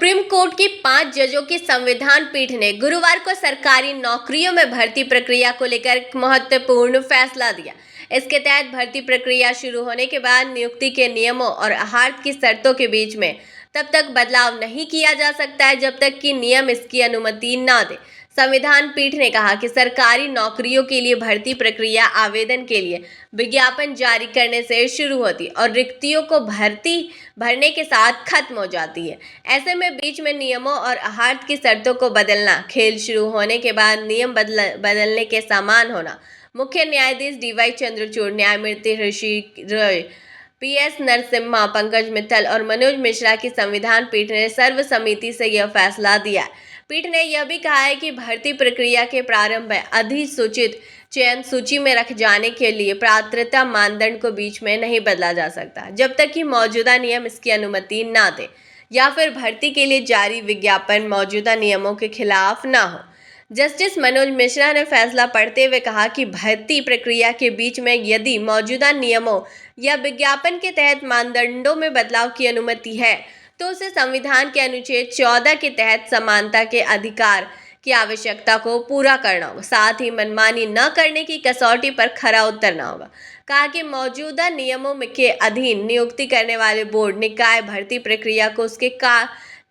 Supreme court की 5 जजों की संविधान पीठ ने गुरुवार को सरकारी नौकरियों में भर्ती प्रक्रिया को लेकर एक महत्वपूर्ण फैसला दिया। इसके तहत भर्ती प्रक्रिया शुरू होने के बाद नियुक्ति के नियमों और अहार्त की शर्तों के बीच में तब तक बदलाव नहीं किया जा सकता है जब तक कि नियम इसकी अनुमति न दे। संविधान पीठ ने कहा कि सरकारी नौकरियों के लिए भर्ती प्रक्रिया आवेदन के लिए विज्ञापन जारी करने से शुरू होती और रिक्तियों को भरने के साथ खत्म हो जाती है। ऐसे में बीच में नियमों और अहार्त की शर्तों को बदलना खेल शुरू होने के बाद नियम बदलने के समान होना। मुख्य न्यायाधीश डीवाई चंद्रचूड़, न्यायमूर्ति ऋषि रॉय, पीएस नरसिम्हा, पंकज मित्तल और मनोज मिश्रा की संविधान पीठ ने सर्वसम्मति से यह फैसला दिया। पीठ ने यह भी कहा है कि भर्ती प्रक्रिया के प्रारंभ में अधिसूचित चयन सूची में रख जाने के लिए पात्रता मानदंड को बीच में नहीं बदला जा सकता जब तक कि मौजूदा नियम इसकी अनुमति न दे या फिर भर्ती के लिए जारी विज्ञापन मौजूदा नियमों के खिलाफ न हो। जस्टिस मनोज मिश्रा ने फैसला पढ़ते हुए कहा कि भर्ती प्रक्रिया के बीच में यदि मौजूदा नियमों या विज्ञापन के तहत मानदंडों में बदलाव की अनुमति है तो उसे संविधान के अनुच्छेद 14 के तहत समानता के अधिकार की आवश्यकता को पूरा करना होगा, साथ ही मनमानी न करने की कसौटी पर खरा उतरना होगा। कहा कि मौजूदा नियमों के अधीन नियुक्ति करने वाले बोर्ड निकाय भर्ती प्रक्रिया को उसके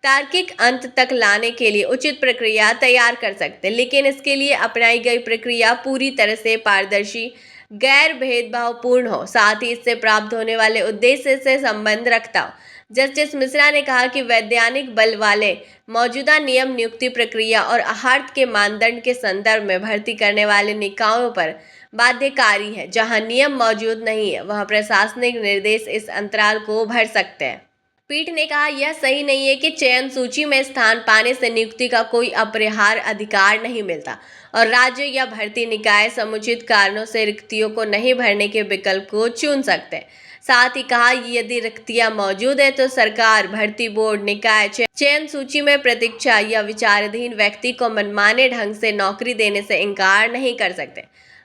तार्किक अंत तक लाने के लिए उचित प्रक्रिया तैयार कर सकते हैं, लेकिन इसके लिए अपनाई गई प्रक्रिया पूरी तरह से पारदर्शी, गैर भेदभावपूर्ण हो, साथ ही इससे प्राप्त होने वाले उद्देश्य से संबंध रखता हो। जस्टिस मिश्रा ने कहा कि वैधानिक बल वाले मौजूदा नियम नियुक्ति प्रक्रिया और अहार्त के मानदंड के संदर्भ में भर्ती करने वाले निकायों पर बाध्यकारी है। जहां नियम मौजूद नहीं है वहां प्रशासनिक निर्देश इस अंतराल को भर सकते हैं। पीठ ने कहा यह सही नहीं है कि चयन सूची में स्थान पाने से नियुक्ति का कोई अपरिहार्य अधिकार नहीं मिलता और राज्य या भर्ती निकाय समुचित कारणों से रिक्तियों को नहीं भरने के विकल्प को चुन सकते हैं। साथ ही कहा यदि रिक्तियां मौजूद है तो सरकार, भर्ती बोर्ड, निकाय चयन सूची में प्रतीक्षा या विचाराधीन व्यक्ति को मनमाने ढंग से नौकरी देने से इनकार नहीं कर सकते।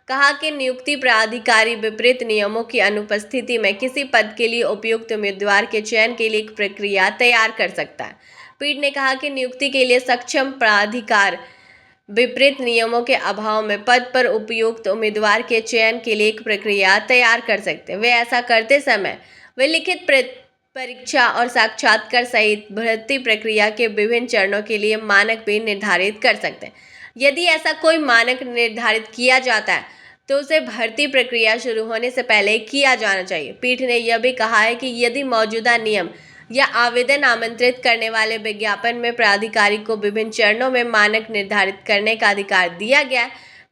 कहा कि नियुक्ति प्राधिकारी विपरीत नियमों की अनुपस्थिति में किसी पद के लिए उपयुक्त उम्मीदवार के चयन के लिए एक प्रक्रिया तैयार कर सकता है। पीठ ने कहा कि नियुक्ति के लिए सक्षम प्राधिकार विपरीत नियमों के अभाव में पद पर उपयुक्त उम्मीदवार के चयन के लिए एक प्रक्रिया तैयार कर सकते हैं। वे ऐसा करते समय वे लिखित परीक्षा और साक्षात्कार सहित भर्ती प्रक्रिया के विभिन्न चरणों के लिए मानक भी निर्धारित कर सकते हैं। यदि ऐसा कोई मानक निर्धारित किया जाता है तो उसे भर्ती प्रक्रिया शुरू होने से पहले किया जाना चाहिए। पीठ ने यह भी कहा है कि यदि मौजूदा नियम या आवेदन आमंत्रित करने वाले विज्ञापन में प्राधिकारी को विभिन्न चरणों में मानक निर्धारित करने का अधिकार दिया गया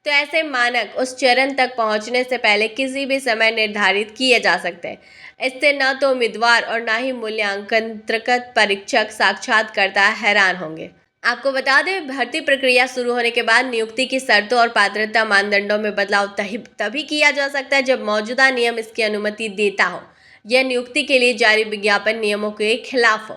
तो ऐसे मानक उस चरण तक पहुंचने से पहले किसी भी समय निर्धारित किए जा सकते हैं। इससे न तो उम्मीदवार और न ही मूल्यांकनकृत परीक्षक साक्षात्कारकर्ता हैरान होंगे। आपको बता दें, भर्ती प्रक्रिया शुरू होने के बाद नियुक्ति की शर्तों और पात्रता मानदंडों में बदलाव तभी किया जा सकता है जब मौजूदा नियम इसकी अनुमति देता हो। यह नियुक्ति के लिए जारी विज्ञापन नियमों के खिलाफ हो।